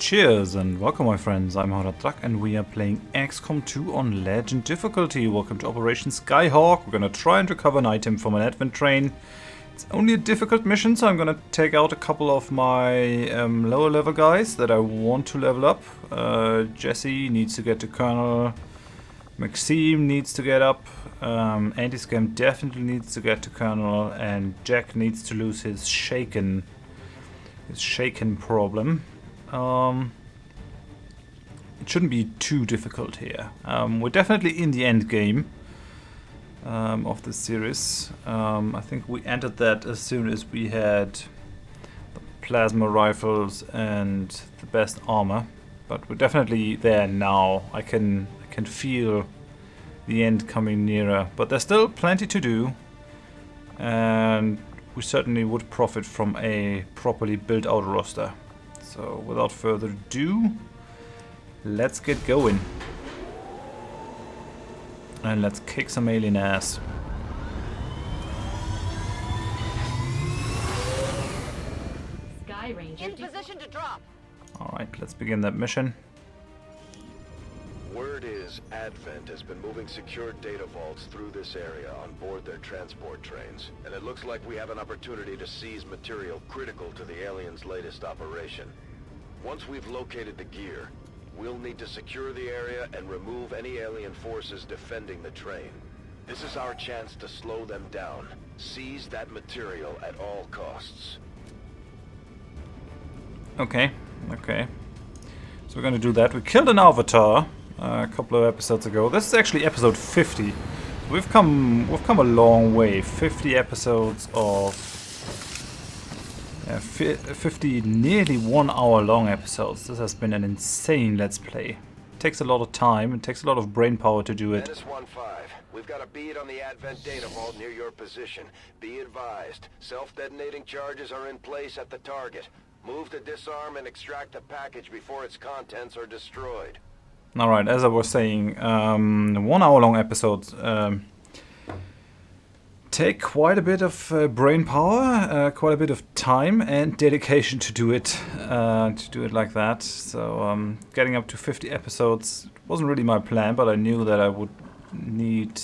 Cheers and welcome my friends, I'm Horath Drak and we are playing XCOM 2 on Legend difficulty. Welcome to Operation Skyhawk. We're gonna try and recover an item from an advent train. It's only a difficult mission, so I'm gonna take out a couple of my lower level guys that I want to level up. Jesse needs to get to Colonel, Maxime needs to get up, Anti-Scam definitely needs to get to Colonel, and Jack needs to lose his shaken problem. It shouldn't be too difficult here. We're definitely in the end game of this series. I think we entered that as soon as we had the plasma rifles and the best armor, but we're definitely there now. I can feel the end coming nearer, but there's still plenty to do, and we certainly would profit from a properly built out roster. So without further ado, let's get going. And let's kick some alien ass. Sky Ranger in position to drop. Alright, let's begin that mission. Word is Advent has been moving secured data vaults through this area on board their transport trains, and it looks like we have an opportunity to seize material critical to the aliens' latest operation. Once we've located the gear, we'll need to secure the area and remove any alien forces defending the train. This is our chance to slow them down. Seize that material at all costs. Okay. So we're gonna do that. We killed an avatar a couple of episodes ago. This is actually episode 50. We've come a long way. 50 episodes of 50 nearly 1 hour long episodes. This has been an insane let's play. It takes a lot of time, it takes a lot of brain power to do it. Menace 1-5, we've got a bead on the Advent data vault near your position. Be advised, self-detonating charges are in place at the target. Move to disarm and extract the package before its contents are destroyed. Alright, as I was saying, 1 hour long episodes take quite a bit of brain power, quite a bit of time and dedication to do it like that. So getting up to 50 episodes wasn't really my plan, but I knew that I would need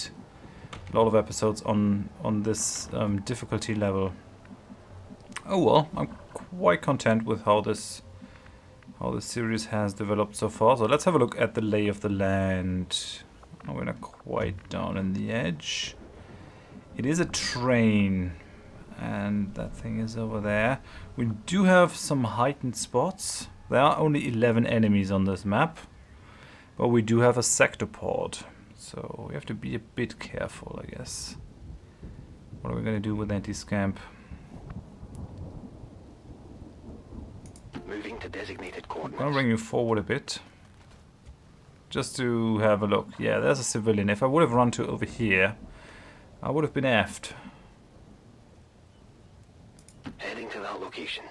a lot of episodes on this difficulty level. Oh well, I'm quite content with how this series has developed so far. So let's have a look at the lay of the land. Oh, we're not quite down in the edge. It is a train, and that thing is over there. We do have some heightened spots. There are only 11 enemies on this map, but we do have a sectopod, so we have to be a bit careful, I guess. What are we going to do with anti-scamp? Moving to designated coordinates. I'm going to bring you forward a bit, just to have a look. Yeah, there's a civilian. If I would have run to over here, I would have been effed. Heading to that location.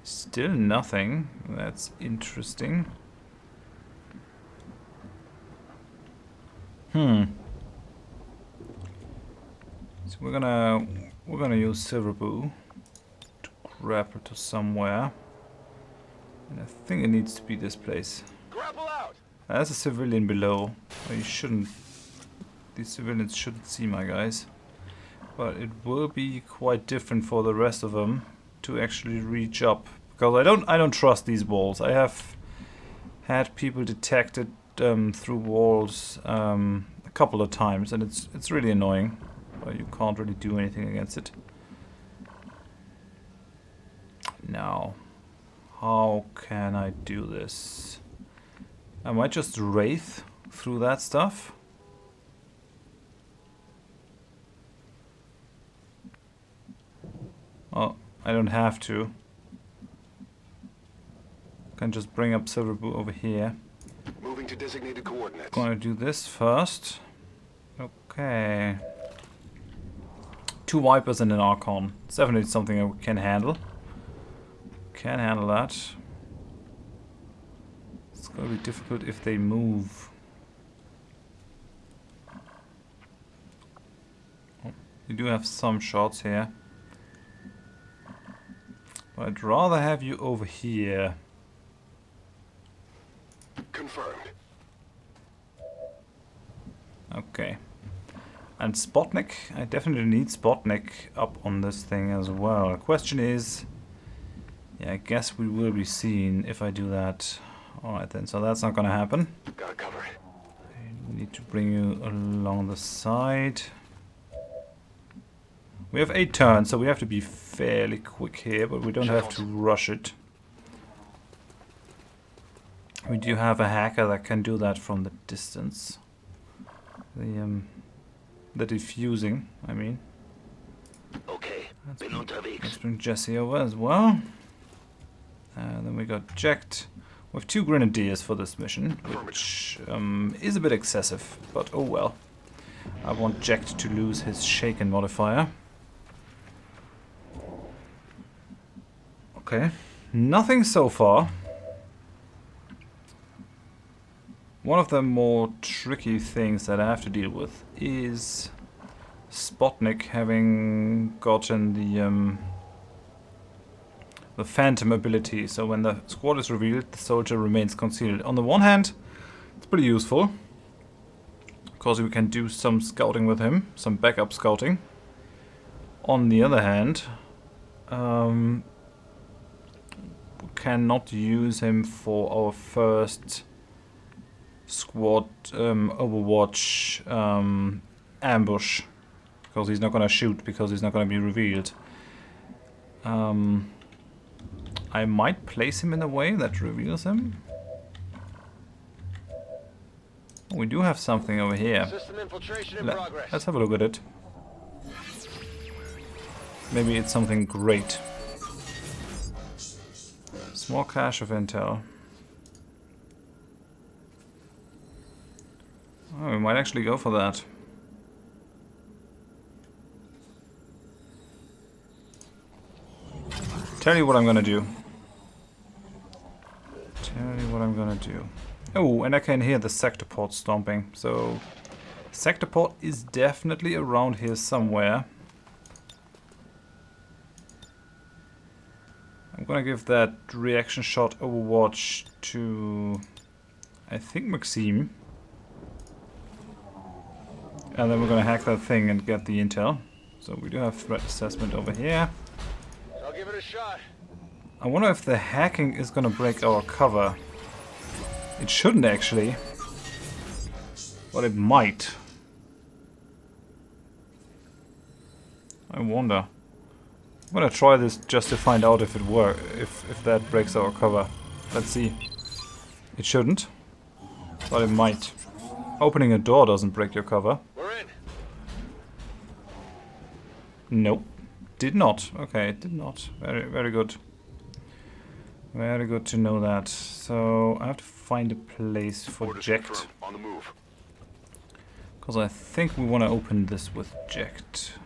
Still nothing. That's interesting. So we're gonna use Silverboo to grapple to somewhere, and I think it needs to be this place. Grapple out. There's a civilian below. You shouldn't. These civilians shouldn't see my guys, but it will be quite different for the rest of them to actually reach up, because I don't trust these walls. I have had people detected through walls a couple of times, and it's really annoying. But you can't really do anything against it. Now, how can I do this? I might just wraith through that stuff. Oh, I don't have to. I can just bring up Silverboo over here. Moving to designated coordinates. Gonna do this first. Okay. 2 Vipers and an Archon. It's definitely something I can handle. Can handle that. It's gonna be difficult if they move. Oh, you do have some shots here. I'd rather have you over here. Confirmed. Okay. And Spotnik, I definitely need Spotnik up on this thing as well. The question is, yeah, I guess we will be seen if I do that. Alright then, so that's not gonna happen. Got it covered. I need to bring you along the side. We have 8 turns, so we have to be fairly quick here, but we don't have to rush it. We do have a hacker that can do that from the distance. The diffusing, I mean. Okay. Let's bring Jesse over as well. Then we got Jacked. We have 2 grenadiers for this mission, which is a bit excessive, but oh well. I want Jacked to lose his shaken modifier. Okay, nothing so far. One of the more tricky things that I have to deal with is Spotnik having gotten the phantom ability. So when the squad is revealed, the soldier remains concealed. On the one hand, it's pretty useful, because we can do some scouting with him, some backup scouting. On the other hand, we cannot use him for our first squad Overwatch ambush, because he's not going to shoot, because he's not going to be revealed. I might place him in a way that reveals him. We do have something over here. System infiltration in progress. Let's have a look at it. Maybe it's something great. Small cache of intel. Oh, we might actually go for that. Tell you what I'm gonna do. Oh, and I can hear the sector port stomping. So, sector port is definitely around here somewhere. I'm gonna give that reaction shot Overwatch to, I think, Maxime. And then we're gonna hack that thing and get the intel. So we do have threat assessment over here. I'll give it a shot. I wonder if the hacking is gonna break our cover. It shouldn't actually, but it might. I wonder. I'm gonna try this just to find out if it works, if that breaks our cover. Let's see. It shouldn't, but it might. Opening a door doesn't break your cover. We're in. Nope. Did not. Okay, it did not. Very, very good. Very good to know that. So I have to find a place for Jacked. On the move. Because I think we want to open this with Jacked.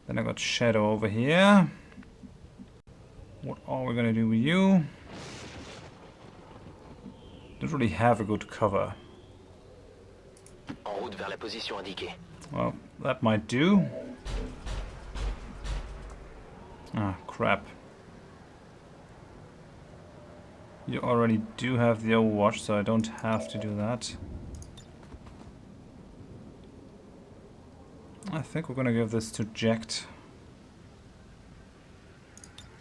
Then I got Shadow over here. What are we gonna do with you? Don't really have a good cover. En route vers la position indiquée. Well, that might do. Ah, crap. You already do have the Overwatch, so I don't have to do that. I think we're gonna give this to Jacked.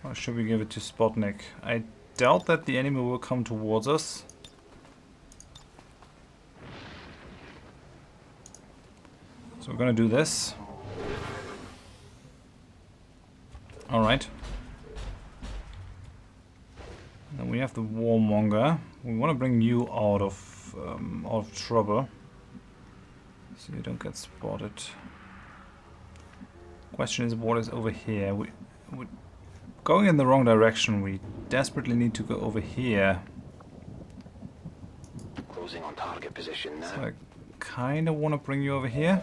Or should we give it to Spotnik? I doubt that the enemy will come towards us. So we're gonna do this. Alright. Then we have the Warmonger. We want to bring you out of trouble, so you don't get spotted. Question is, what is over here? We're going in the wrong direction. We desperately need to go over here. Closing on target position now. So I kind of want to bring you over here.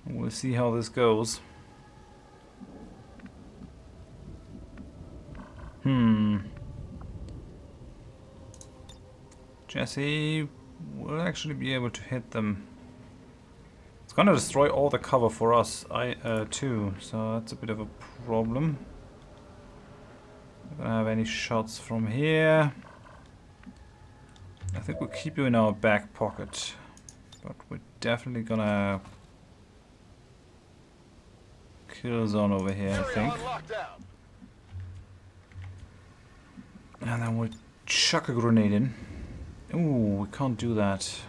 We'll see how this goes. Jesse will actually be able to hit them. It's It's gonna destroy all the cover for us, too. So that's a bit of a problem. We're gonna have any shots from here. I think we'll keep you in our back pocket, but we're definitely gonna kill zone over here, I think. And then we'll chuck a grenade in. Ooh, we can't do that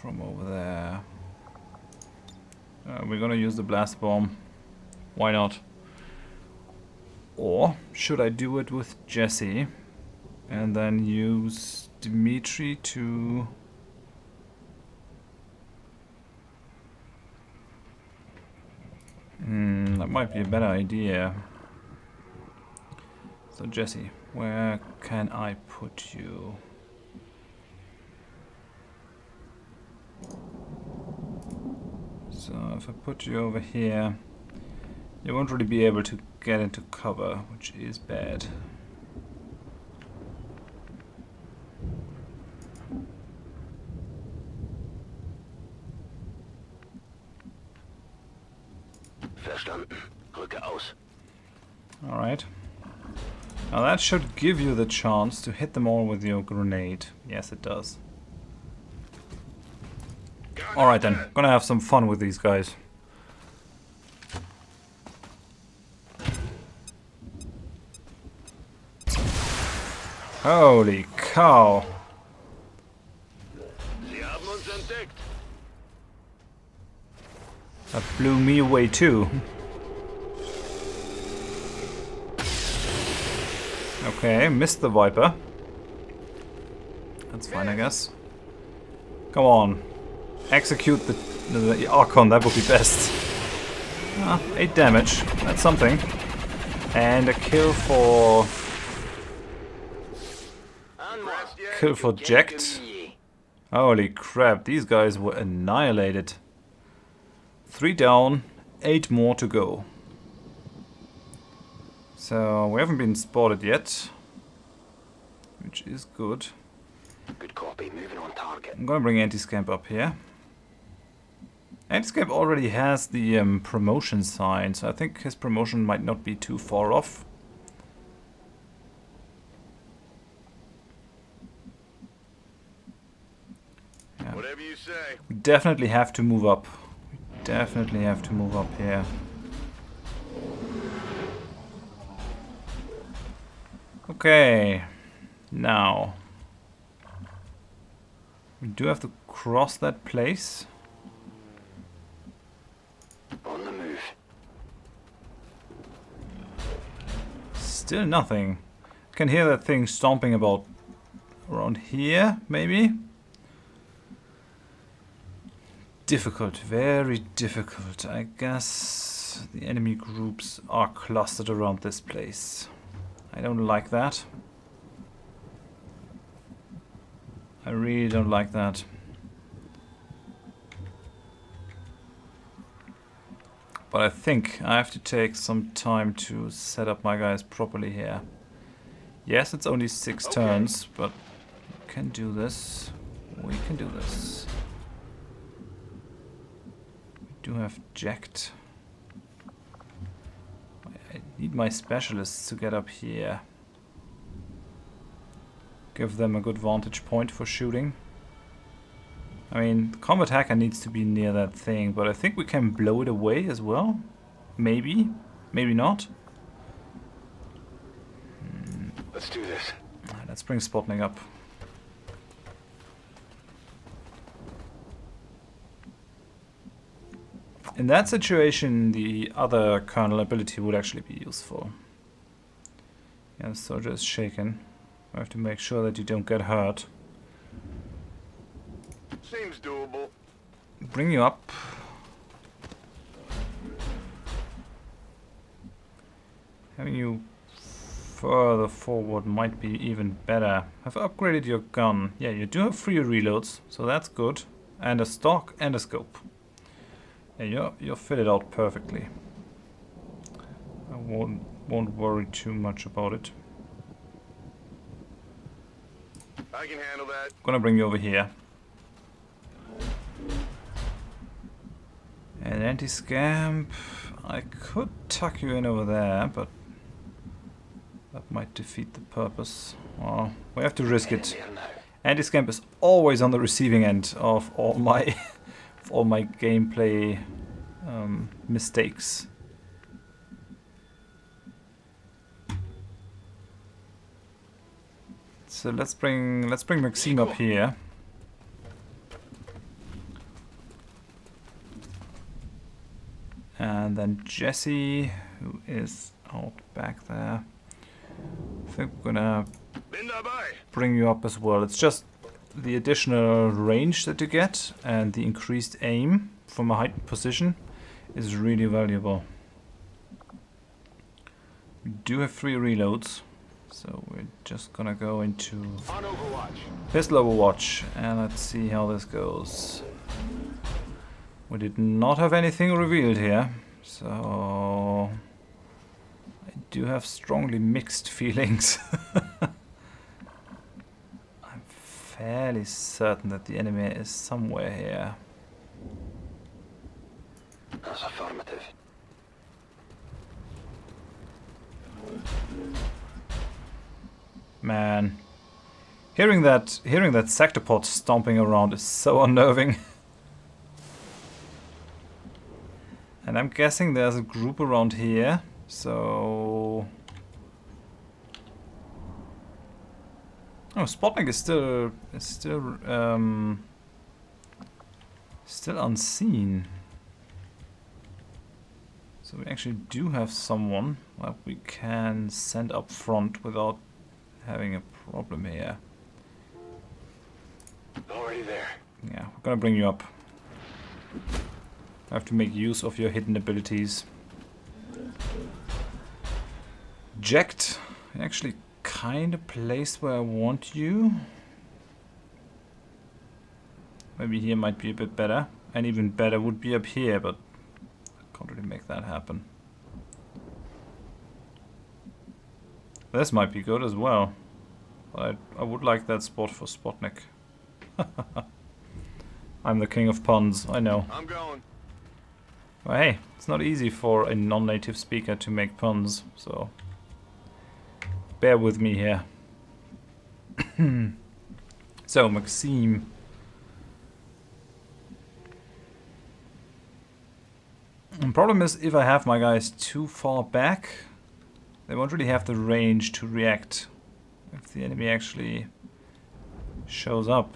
from over there. We're gonna use the blast bomb. Why not? Or should I do it with Jesse and then use Dimitri to... that might be a better idea. So Jesse, where can I put you? So if I put you over here, you won't really be able to get into cover, which is bad. Verstanden. Rücke aus. Alright. Now that should give you the chance to hit them all with your grenade. Yes, it does. Alright then, gonna have some fun with these guys. Holy cow! Sie haben uns entdeckt. That blew me away too. Okay, missed the Viper. That's fine, I guess. Come on. Execute the Archon, that would be best. 8 damage, that's something. And a kill for... Kill for Jacked. Holy crap, these guys were annihilated. 3 down, 8 more to go. So we haven't been spotted yet, which is good. Good copy, moving on target. I'm gonna bring Anti-Scamp up here. Anti-Scamp already has the promotion sign, so I think his promotion might not be too far off. Yeah. Whatever you say. We definitely have to move up. We definitely have to move up here. Okay, now we do have to cross that place. On the move. Still nothing. I can hear that thing stomping about around here, maybe. Difficult, very difficult. I guess the enemy groups are clustered around this place. I don't like that. I really don't like that. But I think I have to take some time to set up my guys properly here. Yes, it's only 6 turns, but we can do this. We can do this. We do have Jacked. I need my specialists to get up here. Give them a good vantage point for shooting. I mean, the combat hacker needs to be near that thing, but I think we can blow it away as well. Maybe. Maybe not. Let's do this. Let's bring Spotnik up. In that situation, the other kernel ability would actually be useful. Yeah, the soldier is shaken. I have to make sure that you don't get hurt. Seems doable. Bring you up. Having you further forward might be even better. I've upgraded your gun. Yeah, you do have 3 reloads, so that's good. And a stock and a scope. Yeah, you're fitted out perfectly. I won't worry too much about it. I can handle that. Gonna bring you over here. An anti-scamp. I could tuck you in over there, but that might defeat the purpose. Well, we have to risk it. Anti-scamp is always on the receiving end of all my of all my gameplay mistakes. So let's bring Maxime up here. And then Jesse, who is out back there. I think we're gonna bring you up as well. It's just the additional range that you get and the increased aim from a heightened position is really valuable. We do have 3 reloads, so we're just gonna go into pistol overwatch and let's see how this goes. We did not have anything revealed here, so I do have strongly mixed feelings. I'm fairly certain that the enemy is somewhere here. That's affirmative. Man, hearing that sectopod stomping around is so unnerving. And I'm guessing there's a group around here, so... Oh, Spotnik is still unseen. So we actually do have someone that we can send up front without having a problem here. Already there. Yeah, we're gonna bring you up. I have to make use of your hidden abilities. Jacked, actually kind of place where I want you. Maybe here might be a bit better. And even better would be up here, but I can't really make that happen. This might be good as well. But I would like that spot for Spotnik. I'm the king of puns, I know. I'm going. Well, hey, it's not easy for a non-native speaker to make puns, so bear with me here. So, Maxime. The problem is if I have my guys too far back, they won't really have the range to react if the enemy actually shows up.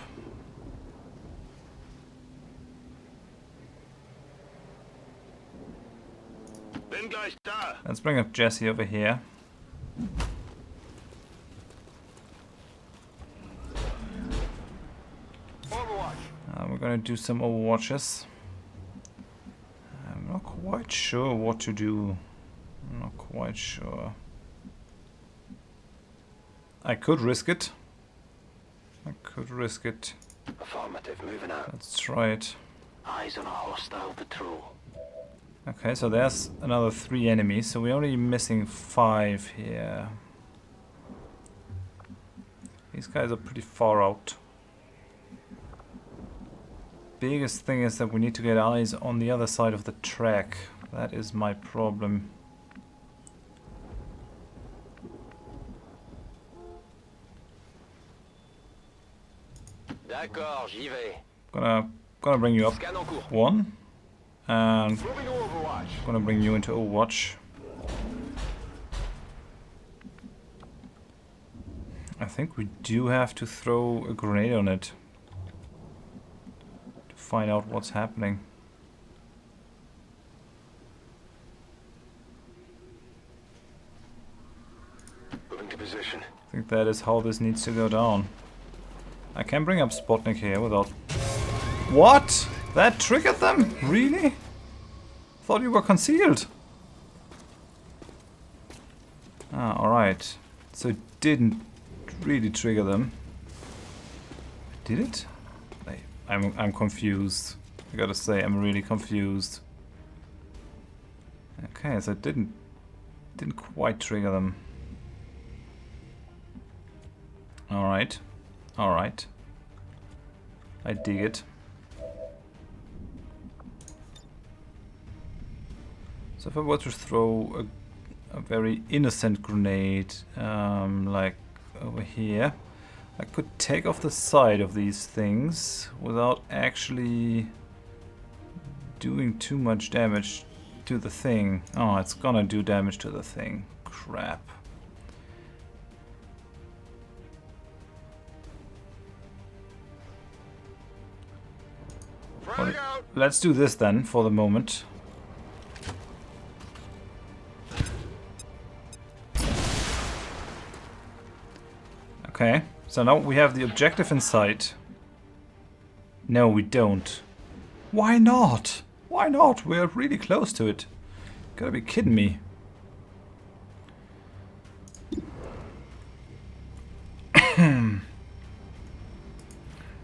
Let's bring up Jesse over here. We're gonna do some overwatches. I'm not quite sure what to do. I'm not quite sure. I could risk it. Affirmative, moving out. Let's try it. Eyes on a hostile patrol. Okay, so there's another 3 enemies, so we're only missing 5 here. These guys are pretty far out. Biggest thing is that we need to get eyes on the other side of the track. That is my problem. D'accord, j'y vais. Gonna bring you up 1. And gonna bring you into Overwatch. I think we do have to throw a grenade on it to find out what's happening. Moving to position. I think that is how this needs to go down. I can bring up Spotnik here without... What? That triggered them? Really? Thought you were concealed. Ah, alright. So it didn't really trigger them. Did it? I'm confused. I gotta say, I'm really confused. Okay, so it didn't quite trigger them. Alright. Alright. I dig it. So if I were to throw a very innocent grenade, like over here, I could take off the side of these things without actually doing too much damage to the thing. Oh, it's gonna do damage to the thing. Crap. Well, let's do this then for the moment. Okay, so now we have the objective in sight. No, we don't. Why not? Why not? We're really close to it. Gotta be kidding me. And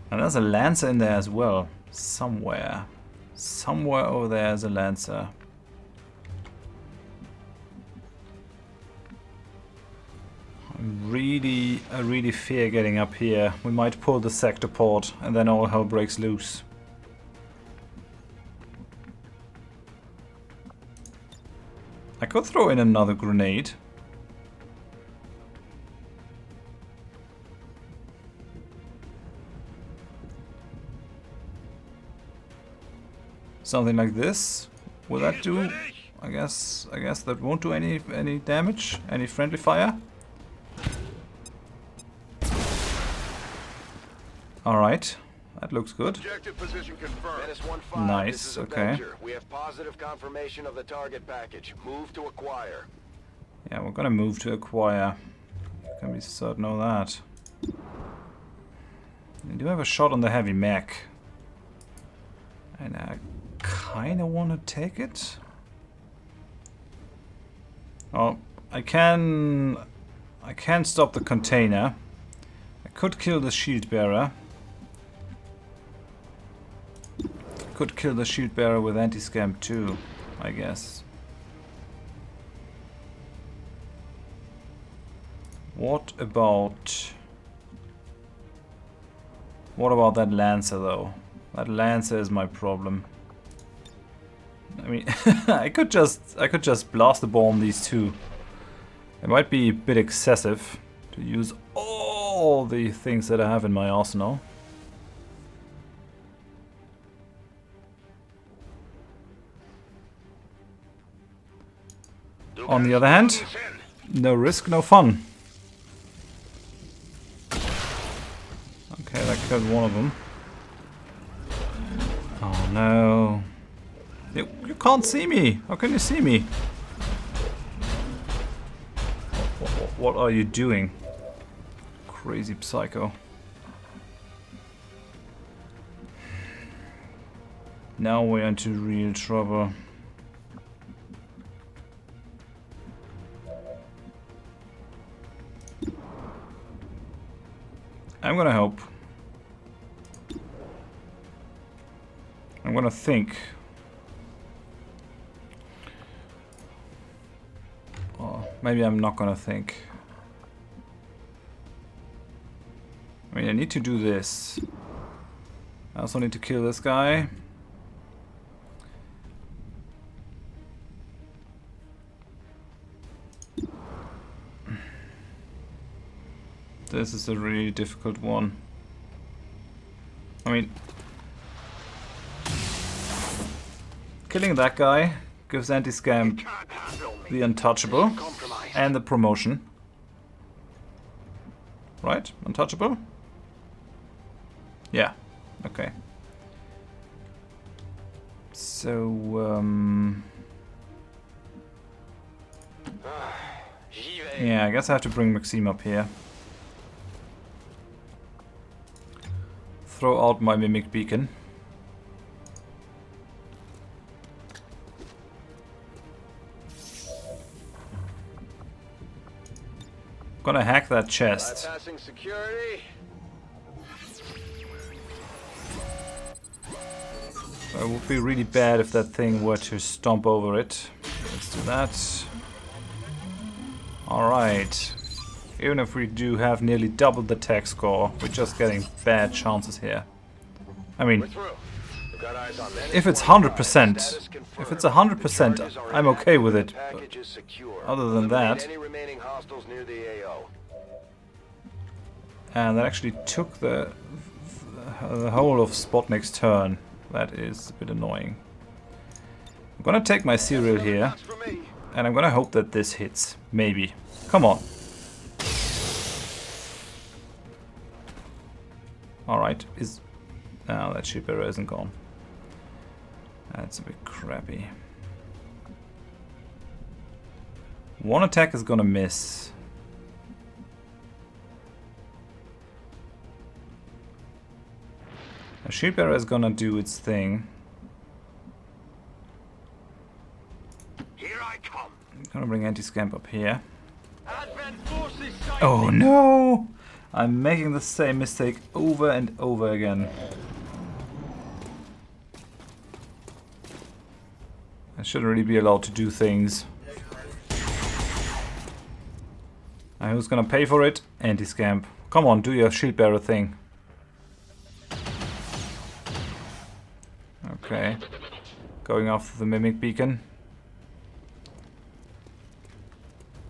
there's a Lancer in there as well. Somewhere. Somewhere over there is a Lancer. I really fear getting up here. We might pull the sector port and then all hell breaks loose. I could throw in another grenade. Something like this. Will that do? I guess that won't do any damage. Any friendly fire. All right, that looks good. Objective position confirmed. -15, nice. Okay. We have positive confirmation of the target package. Move to acquire. Yeah, we're gonna move to acquire. Can be certain of that. We do have a shot on the heavy mech, and I kind of want to take it. Oh, I can stop the container. I could kill the shield bearer. Could kill the shield bearer with anti-scam too, I guess. What about that Lancer though? That Lancer is my problem. I mean, I could just blast the bomb these two. It might be a bit excessive to use all the things that I have in my arsenal. On the other hand, no risk, no fun. Okay, that killed one of them. Oh no. You can't see me! How can you see me? What are you doing? Crazy psycho. Now we're into real trouble. I'm gonna help. I'm gonna think. Oh, maybe I'm not gonna think. I mean, I need to do this. I also need to kill this guy. This is a really difficult one. I mean, killing that guy gives anti-scam the untouchable and the promotion. Right? Untouchable? Yeah. Okay. So, yeah, I guess I have to bring Maxime up here. Throw out my mimic beacon. Gonna hack that chest. Bypassing security. It would be really bad if that thing were to stomp over it. Let's do that. Alright. Even if we do have nearly double the tech score, we're just getting bad chances here. I mean, Got eyes on that. If it's 100%, if it's 100%, I'm okay with it. Package is secure. Other than Eliminate that, any remaining hostiles near the AO. and that actually took the whole of Spotnik's turn. That is a bit annoying. I'm gonna take my cereal here, and I'm gonna hope that this hits. Maybe. Come on. Alright, is... Oh, that ship arrow isn't gone. That's a bit crappy. One attack is gonna miss. A ship arrow is gonna do its thing. Here I come. I'm gonna bring anti-scamp up here. Advent forces sighted. Oh no! I'm making the same mistake over and over again. I shouldn't really be allowed to do things. And who's gonna pay for it? Anti-scamp. Come on, do your shield bearer thing. Okay. Going after the mimic beacon.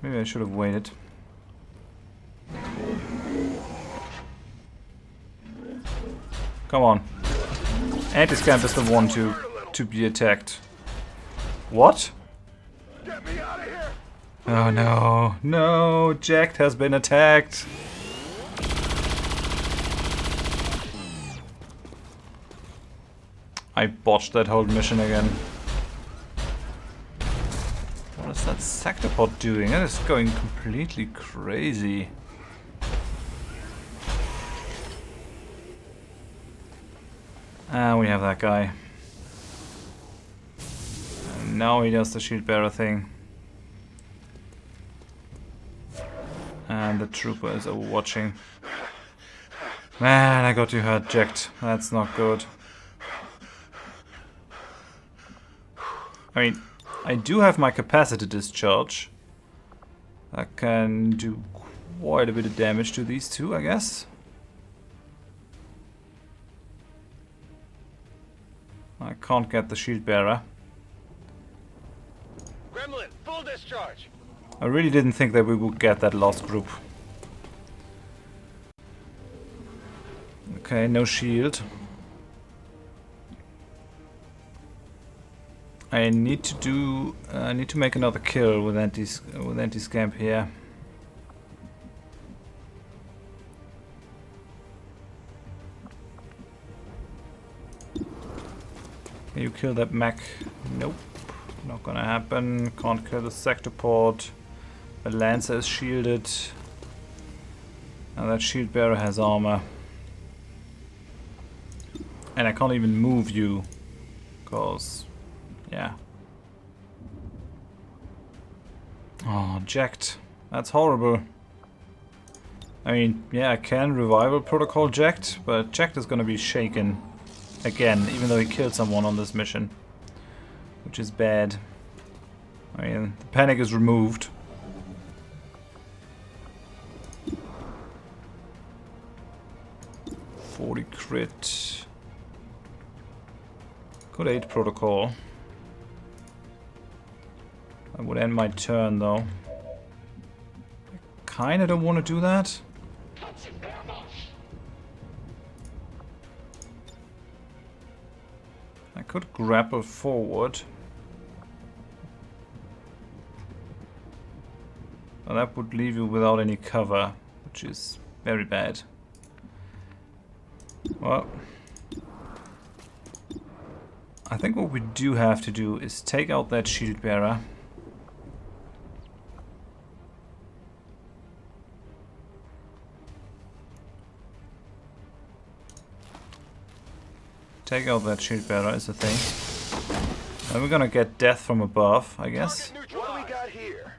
Maybe I should have waited. Come on. Anti-scamp is the one to be attacked. What? Get me out of here. Oh no. No, Jack has been attacked. I botched that whole mission again. What is that sectopod doing? That is going completely crazy. Ah, we have that guy. And now he does the shield bearer thing. And the trooper is overwatching. Man, I got you hurt, Jacked. That's not good. I mean, I do have my capacity discharge. I can do quite a bit of damage to these two, I guess. I can't get the shield bearer. Gremlin, full discharge. I really didn't think that we would get that last group. Okay, no shield. I need to make another kill with anti-scamp here. Can you kill that mech? Nope, not gonna happen. Can't kill the sectopod. The lancer is shielded. And that shield bearer has armor. And I can't even move you, cause yeah. Oh, jacked. That's horrible. I mean, yeah, I can revival protocol jacked, but jacked is gonna be shaken again, even though he killed someone on this mission, which is bad. I mean, the panic is removed. .40 crit. Could 8 protocol. I would end my turn though. I kinda don't want to do that. I could grapple forward. But that would leave you without any cover, which is very bad. Well, I think what we do have to do is take out that shield bearer. Take out that shield bearer is the thing. Then we're gonna get death from above, I guess. What do we got here?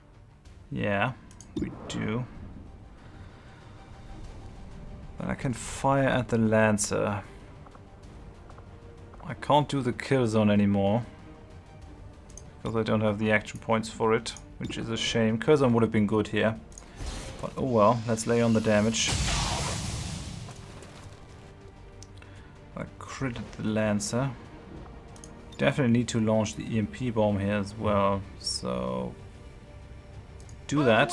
Yeah, we do. But I can fire at the lancer. I can't do the kill zone anymore. Because I don't have the action points for it, which is a shame. Kill zone would have been good here. But oh well, let's lay on the damage. I critted the lancer. Definitely need to launch the EMP bomb here as well. So do that.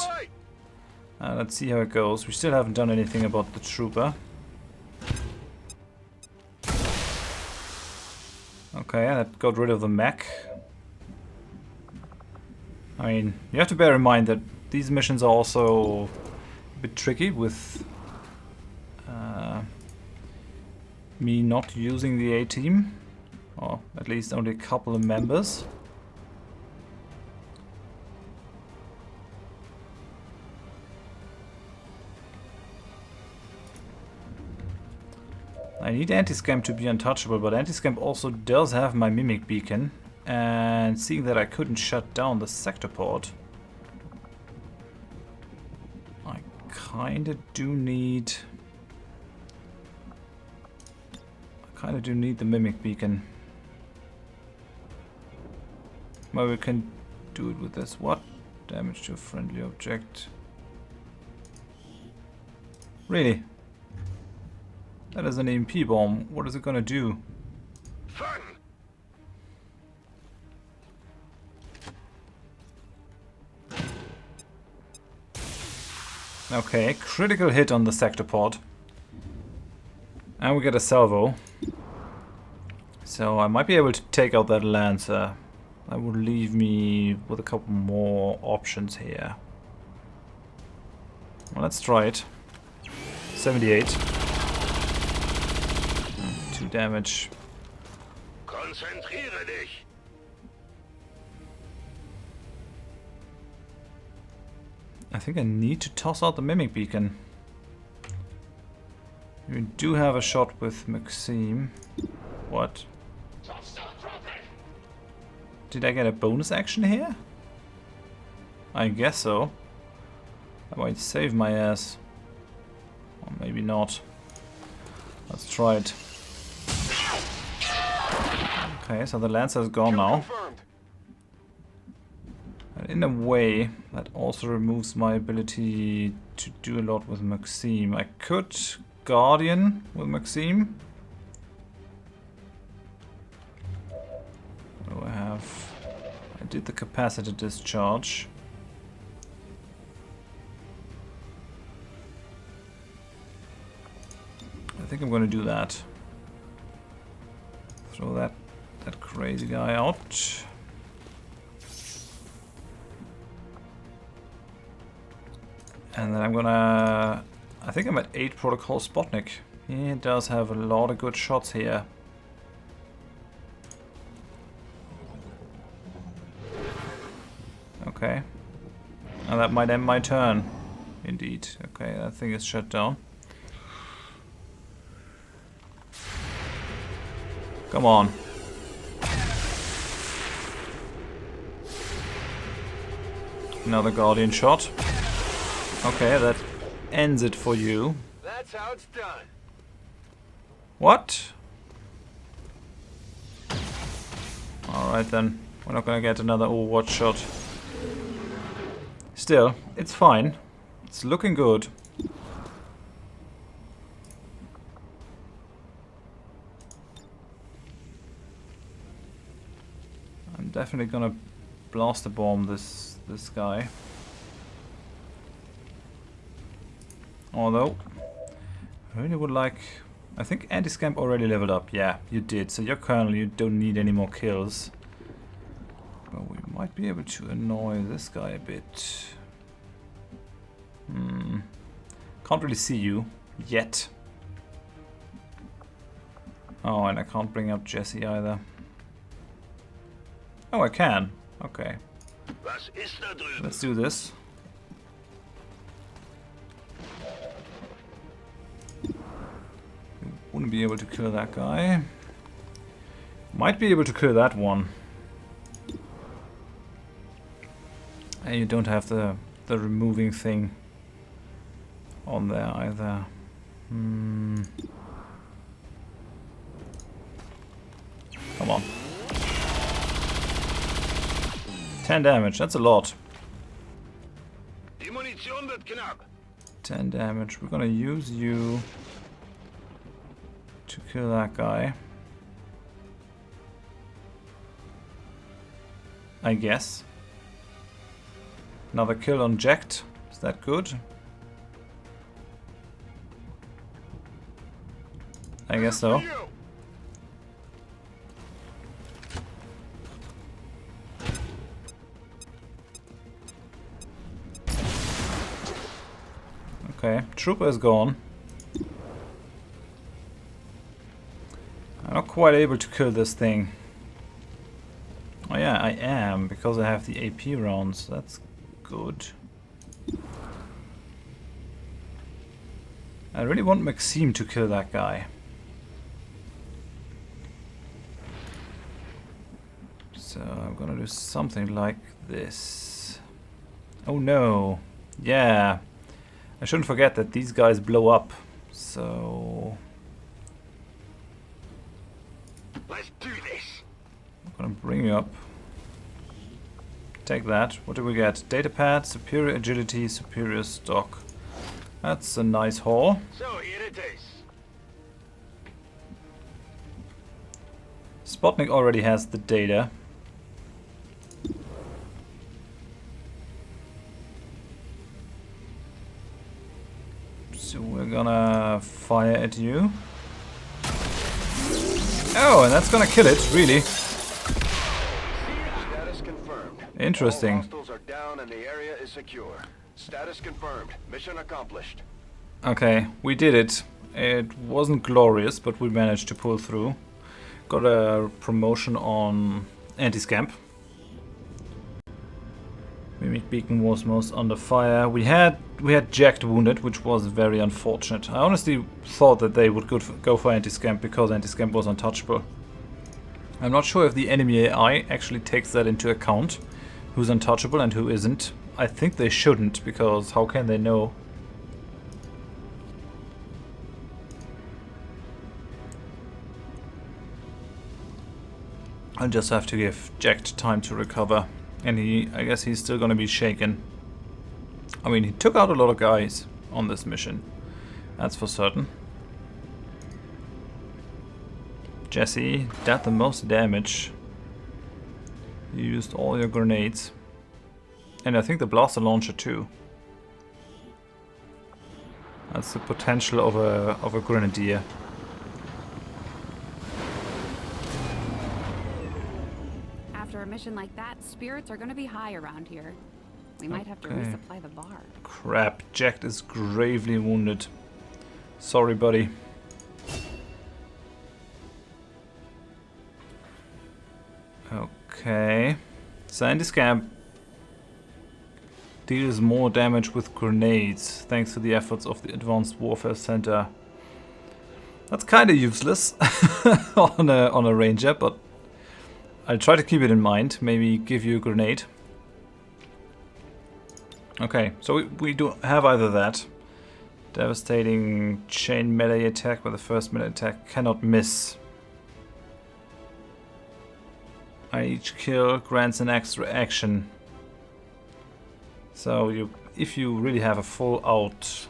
Let's see how it goes. We still haven't done anything about the trooper. Okay, that got rid of the mech. I mean, you have to bear in mind that these missions are also a bit tricky with me not using the A-team, or at least only a couple of members. I need anti-scam to be untouchable, but anti-scam also does have my mimic beacon, and seeing that I couldn't shut down the sector port, I kinda do need the mimic beacon. Well, we can do it with this. What? Damage to a friendly object. Really? That is an EMP bomb. What is it gonna do? Fun. Okay, critical hit on the sector pod. And we get a salvo. So I might be able to take out that Lancer. That would leave me with a couple more options here. Well, let's try it. 78. 2 damage. Konzentriere dich. I think I need to toss out the mimic beacon. We do have a shot with Maxime. What? Did I get a bonus action here? I guess so. That might save my ass. Or maybe not. Let's try it. Okay, so the Lancer is gone now. And in a way, that also removes my ability to do a lot with Maxime. I could Guardian with Maxime. What do I have? I did the capacitor discharge. I think I'm going to do that. Throw that crazy guy out. And then I'm gonna... I think I'm at 8 Protocol Sputnik. He does have a lot of good shots here. Okay. And that might end my turn. Indeed. Okay, that thing is shut down. Come on. Another Guardian shot. Okay, that ends it for you. That's how it's done. What? Alright then. We're not gonna get another Overwatch shot. Still, it's fine. It's looking good. I'm definitely gonna blast a bomb this guy. Although, I really would like... I think Anti-Scamp already leveled up. Yeah, you did. So your Colonel, you don't need any more kills. But we might be able to annoy this guy a bit. Can't really see you yet. Oh, and I can't bring up Jesse either. Oh, I can. Okay. Let's do this. Wouldn't be able to kill that guy. Might be able to kill that one. And you don't have the removing thing on there either. Come on. 10 damage, that's a lot. 10 damage. We're gonna use you to kill that guy. I guess. Another kill on Jacked. Is that good? I guess so. Okay, Trooper is gone. I'm not quite able to kill this thing. Oh yeah, I am, because I have the AP rounds. That's good. I really want Maxime to kill that guy. So I'm gonna do something like this. Oh no. Yeah. I shouldn't forget that these guys blow up. So Let's do this. I'm gonna bring you up. Take that. What do we get? Datapad, superior agility, superior stock. That's a nice haul. So here it is. Spotnik already has the data. So we're gonna fire at you. Oh, and that's gonna kill it, really. Status confirmed. Interesting. All hostiles are down and the area is secure. Status confirmed. Mission accomplished. Okay, we did it. It wasn't glorious, but we managed to pull through. Got a promotion on anti-scamp. Mimic Beacon was most under fire. We had Jacked wounded, which was very unfortunate. I honestly thought that they would go for anti-scamp because anti-scamp was untouchable. I'm not sure if the enemy AI actually takes that into account, who's untouchable and who isn't. I think they shouldn't, because how can they know? I'll just have to give Jacked time to recover. And I guess he's still gonna be shaken. I mean, he took out a lot of guys on this mission. That's for certain. Jesse, dealt the most damage. You used all your grenades. And I think the blaster launcher too. That's the potential of a grenadier. After a mission like that, spirits are going to be high around here. We might have to resupply the bar. Crap, Jacked is gravely wounded. Sorry, buddy. Okay. Sandy Scamp deals more damage with grenades, thanks to the efforts of the Advanced Warfare Center. That's kinda useless on a ranger, but I'll try to keep it in mind. Maybe give you a grenade. Okay, so we do have either that. Devastating chain melee attack, where the first melee attack cannot miss. Each kill grants an extra action. So if you really have a full out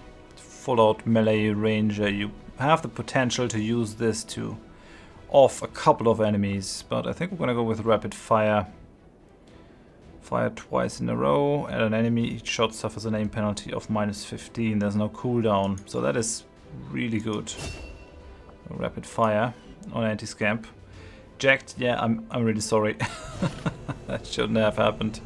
melee ranger, you have the potential to use this to off a couple of enemies, but I think we're gonna go with rapid fire. Fire twice in a row at an enemy. Each shot suffers an aim penalty of -15. There's no cooldown, so that is really good. Rapid fire on anti-scamp. Jacked, yeah, I'm really sorry. That shouldn't have happened.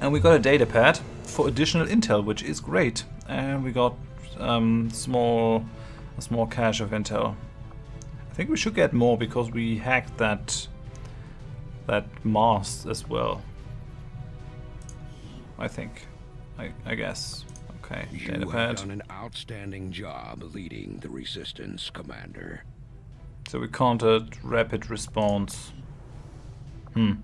And we got a data pad for additional intel, which is great. And we got a small cache of intel. I think we should get more because we hacked that mast as well. I think. I guess. Okay, You have done an outstanding job leading the resistance, Commander. So we countered rapid response. I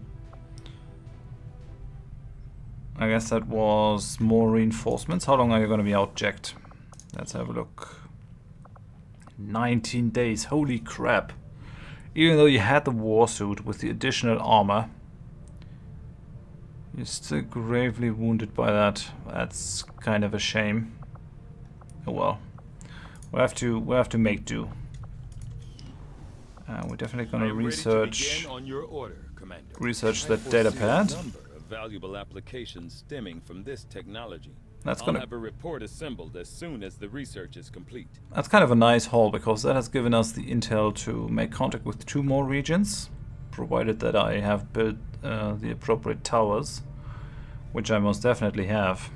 guess that was more reinforcements. How long are you going to be out, Jacked? Let's have a look. 19 days. Holy crap. Even though you had the warsuit with the additional armor, you're still gravely wounded by that. That's kind of a shame. Oh well. We'll have to make do. We're definitely I gonna am ready to research begin on your order, Commander. research I that data foresee a pad. number of valuable applications stemming from this technology. That's I'll gonna have a report assembled as soon as the research is complete. That's kind of a nice haul, because that has given us the intel to make contact with 2 more regions, provided that I have built the appropriate towers, which I most definitely have.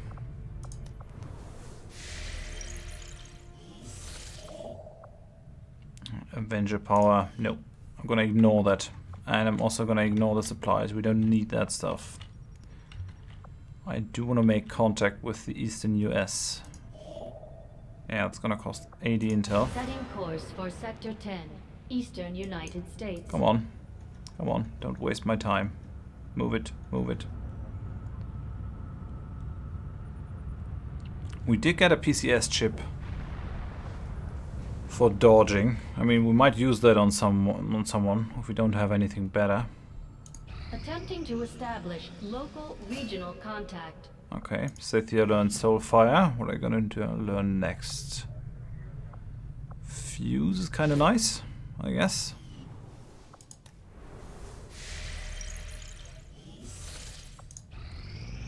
Avenger power, no. I'm gonna ignore that. And I'm also gonna ignore the supplies, we don't need that stuff. I do want to make contact with the eastern US. Yeah, it's gonna cost 80 intel. Setting course for Sector 10, Eastern United States. Come on. Come on, don't waste my time. Move it, move it. We did get a PCS chip for dodging. I mean, we might use that on someone if we don't have anything better. Attempting to establish local regional contact. Okay, Scythia learned Soulfire. What are we gonna learn next? Fuse is kind of nice, I guess.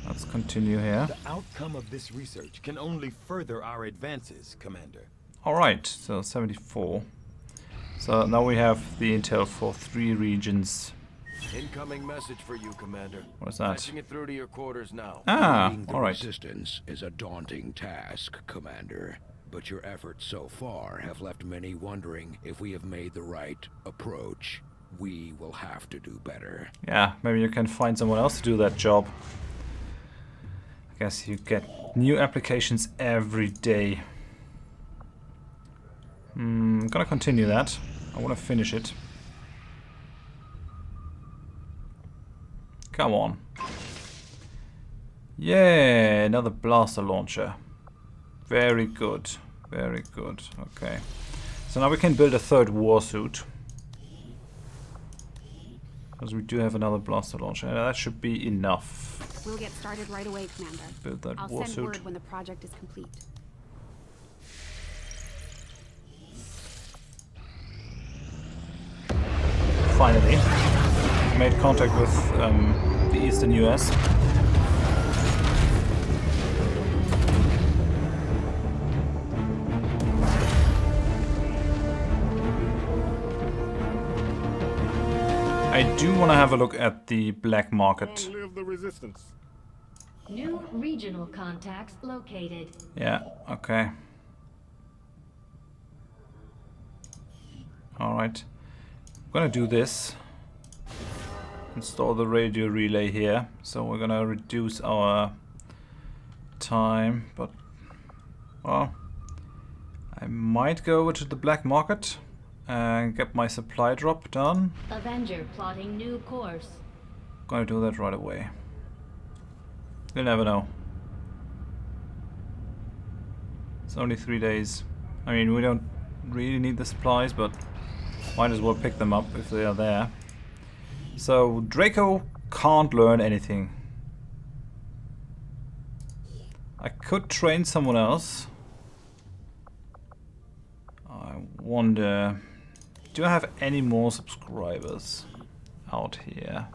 Let's continue here. The outcome of this research can only further our advances, Commander. Alright, so 74. So now we have the intel for 3 regions. Incoming message for you, Commander. What's that? Patching it through to your quarters now. Ah, Leading the alright. resistance is a daunting task, Commander. But your efforts so far have left many wondering if we have made the right approach. We will have to do better. Yeah, maybe you can find someone else to do that job. I guess you get new applications every day. I'm gonna continue that. I want to finish it. Come on. Yeah, another blaster launcher. Very good. Very good. Okay. So now we can build a 3rd warsuit. Because we do have another blaster launcher. That should be enough. We'll get started right away, Commander. Build that I'll send warsuit. word when the project is complete. Finally. Made contact with the eastern US. I do want to have a look at the black market. Long live the resistance. New regional contacts located. Yeah, okay. Alright. I'm gonna do this. Install the radio relay here. So we're gonna reduce our time, but well, I might go over to the black market and get my supply drop done. Avenger plotting new course. Gonna do that right away. You'll never know. It's only 3 days. I mean, we don't really need the supplies, but might as well pick them up if they are there. So Draco can't learn anything. I could train someone else. I wonder, do I have any more subscribers out here?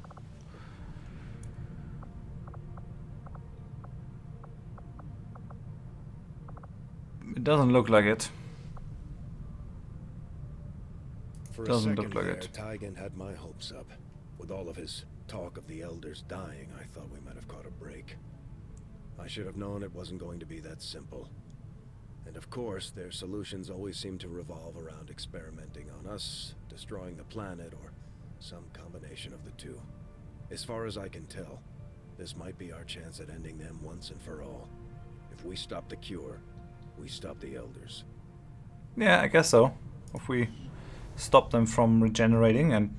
It doesn't look like it. For Doesn't a look second like there, it. Tygan had my hopes up. With all of his talk of the elders dying, I thought we might have caught a break. I should have known it wasn't going to be that simple. And of course, their solutions always seem to revolve around experimenting on us, destroying the planet, or some combination of the two. As far as I can tell, this might be our chance at ending them once and for all. If we stop the cure, we stop the elders. Yeah, I guess so. If we stop them from regenerating and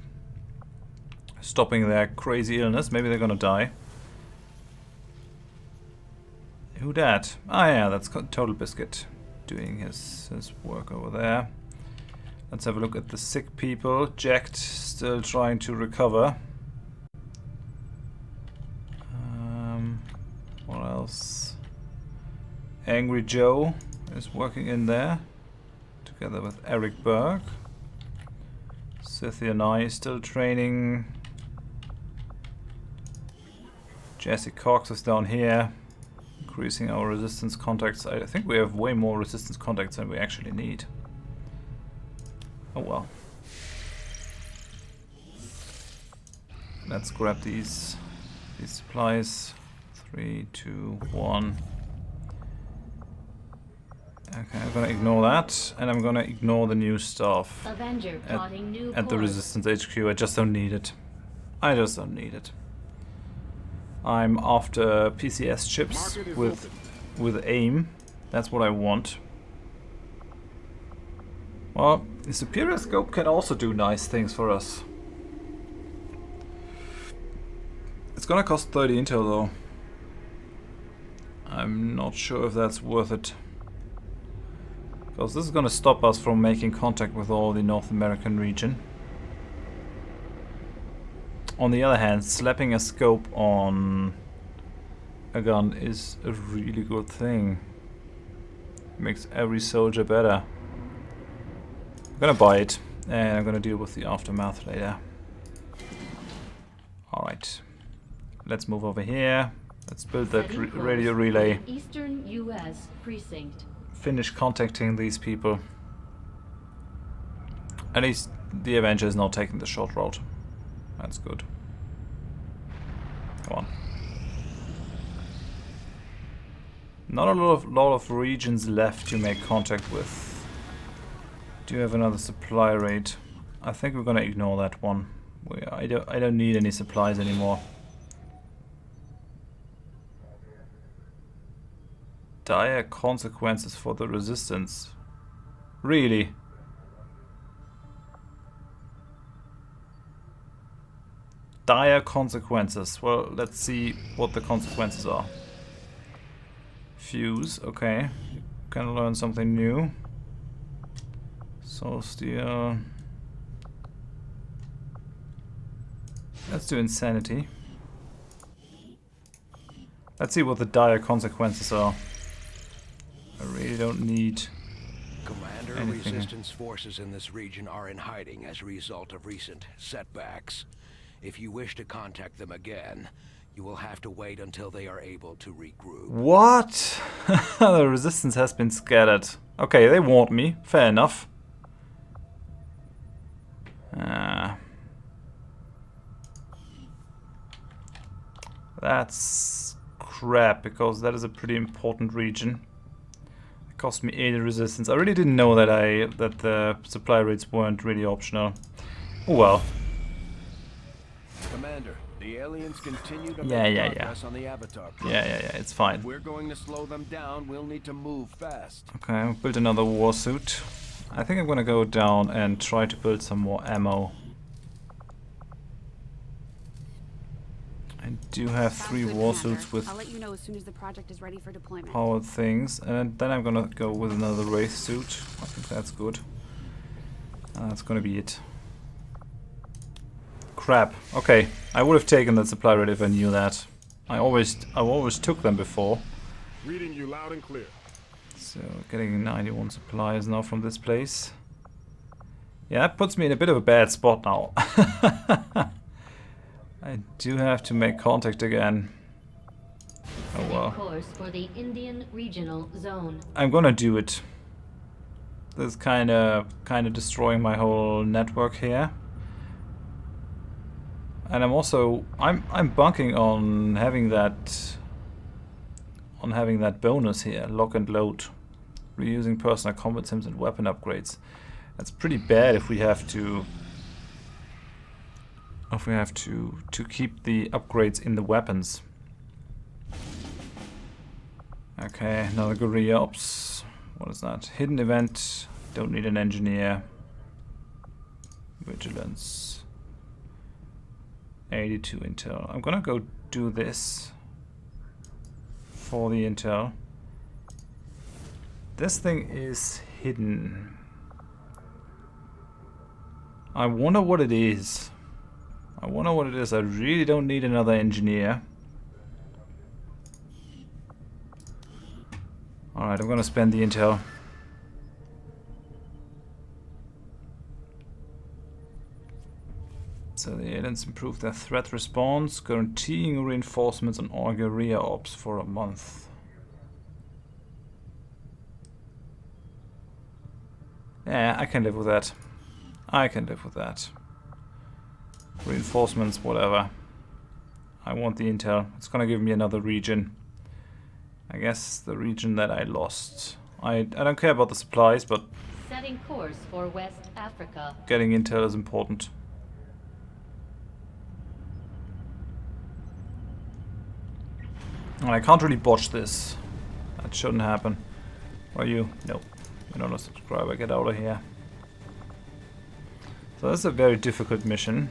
stopping their crazy illness, maybe they're gonna die. Who dat? Ah yeah, that's Total Biscuit doing his work over there. Let's have a look at the sick people. Jacked, still trying to recover. What else? Angry Joe is working in there together with Eric Berg. Scythia and I still training. Jesse Cox is down here, increasing our resistance contacts. I think we have way more resistance contacts than we actually need. Oh well. Let's grab these supplies. 3, 2, 1. Okay, I'm gonna ignore that, and I'm gonna ignore the new stuff Avenger plotting new at the course. Resistance HQ. I just don't need it. I just don't need it. I'm after PCS chips with aim. That's what I want. Well, the Superior Scope can also do nice things for us. It's gonna cost 30 intel though. I'm not sure if that's worth it. Because this is gonna stop us from making contact with all the North American region. On the other hand, slapping a scope on a gun is a really good thing. Makes every soldier better. I'm gonna buy it, and I'm gonna deal with the aftermath later. Alright. Let's move over here. Let's build that radio relay. Eastern U.S. precinct. Finish contacting these people. At least the Avenger is not taking the short route. That's good. Come on. Not a lot of regions left to make contact with. Do you have another supply rate? I think we're gonna ignore that one. I don't need any supplies anymore. Dire consequences for the resistance. Really? Dire consequences. Well, let's see what the consequences are. Fuse, okay. Can learn something new. Soul Steel. Let's do Insanity. Let's see what the dire consequences are. I really don't need Commander, anything. resistance forces in this region are in hiding as a result of recent setbacks. If you wish to contact them again, you will have to wait until they are able to regroup. What? The resistance has been scattered. Okay, they warned me. Fair enough. That's crap, because that is a pretty important region. It cost me 80 resistance. I really didn't know that the supply rates weren't really optional. Oh well. Commander, the aliens continue to Yeah, make progress on the Avatar project. Yeah, it's fine. If we're going to slow them down, we'll need to move fast. Okay, I'll build another war suit. I think I'm gonna go down and try to build some more ammo. I do have 3 war suits with I'll let you know as soon as the project is ready for deployment. powered things, and then I'm gonna go with another Wraith suit. I think that's good. That's gonna be it. Crap. Okay, I would have taken that supply rate if I knew that. I always took them before. Reading you loud and clear. So getting 91 supplies now from this place. Yeah, that puts me in a bit of a bad spot now. I do have to make contact again. Oh well. Course for the Indian Regional Zone. I'm gonna do it. This is kinda destroying my whole network here. And I'm bunking on having that bonus here, lock and load. Reusing personal combat sims and weapon upgrades. That's pretty bad if we have to keep the upgrades in the weapons. Okay, another guerrilla ops. What is that? Hidden event. Don't need an engineer. Vigilance. 82 intel. I'm gonna go do this for the intel. This thing is hidden. I wonder what it is. I really don't need another engineer. Alright, I'm gonna spend the intel. So the aliens improved their threat response, guaranteeing reinforcements on all guerrilla ops for a month. Yeah, I can live with that. I can live with that. Reinforcements, whatever. I want the intel. It's gonna give me another region. I guess the region that I lost. I don't care about the supplies, but Setting course for West Africa. getting intel is important. And I can't really botch this. That shouldn't happen. Are you? No. You're not a subscriber. Get out of here. So that's a very difficult mission.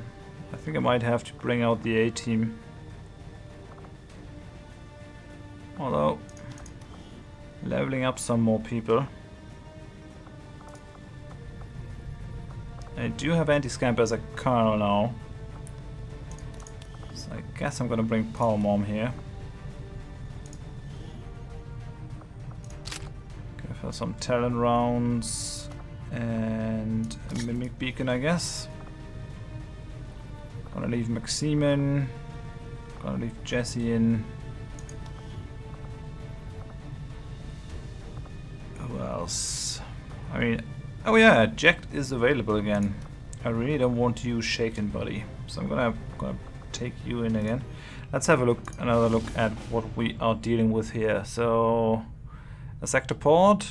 I think I might have to bring out the A-team. Although, leveling up some more people. I do have anti-scamp as a colonel now. So I guess I'm gonna bring Power Mom here. Give her some talent rounds and a mimic beacon, I guess. Gonna leave Maxime in. Gonna leave Jesse in. Who else? I mean, oh yeah, Jack is available again. I really don't want to use Shaken Buddy, so I'm gonna take you in again. Let's have another look at what we are dealing with here. So, a sector pod,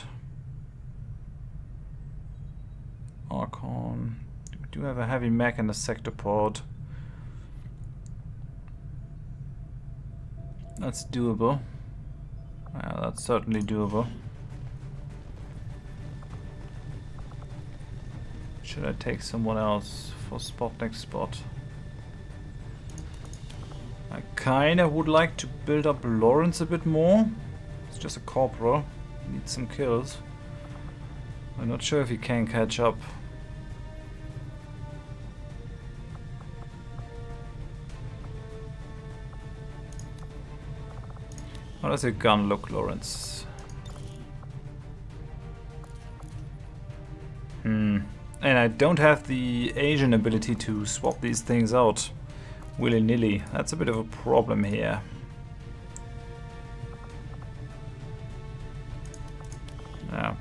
Archon. We do have a heavy mech and a sector pod. That's doable. Yeah, that's certainly doable. Should I take someone else for spot next spot? I kinda would like to build up Lawrence a bit more. It's just a corporal. Needs some kills. I'm not sure if he can catch up. How does your gun look, Lawrence? And I don't have the Asian ability to swap these things out willy-nilly. That's a bit of a problem here. Yeah.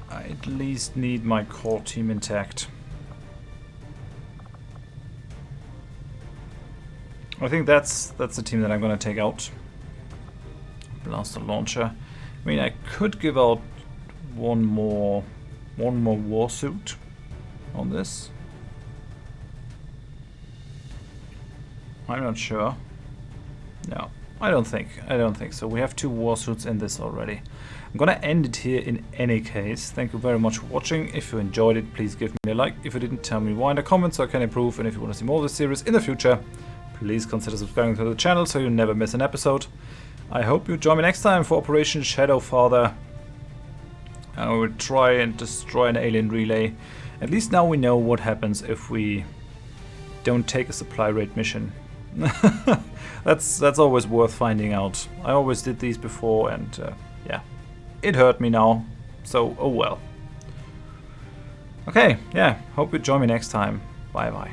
I at least need my core team intact. I think that's the team that I'm gonna take out. Blaster launcher. I mean, I could give out one more warsuit on this. I'm not sure. No, I don't think so. We have 2 warsuits in this already. I'm gonna end it here in any case. Thank you very much for watching. If you enjoyed it, please give me a like. If you didn't, tell me why in the comments so I can improve. And if you want to see more of this series in the future, please consider subscribing to the channel so you never miss an episode. I hope you join me next time for Operation Shadowfather. I will try and destroy an alien relay. At least now we know what happens if we don't take a supply raid mission. That's always worth finding out. I always did these before and yeah, it hurt me now. So, oh well. Okay, yeah, hope you join me next time. Bye bye.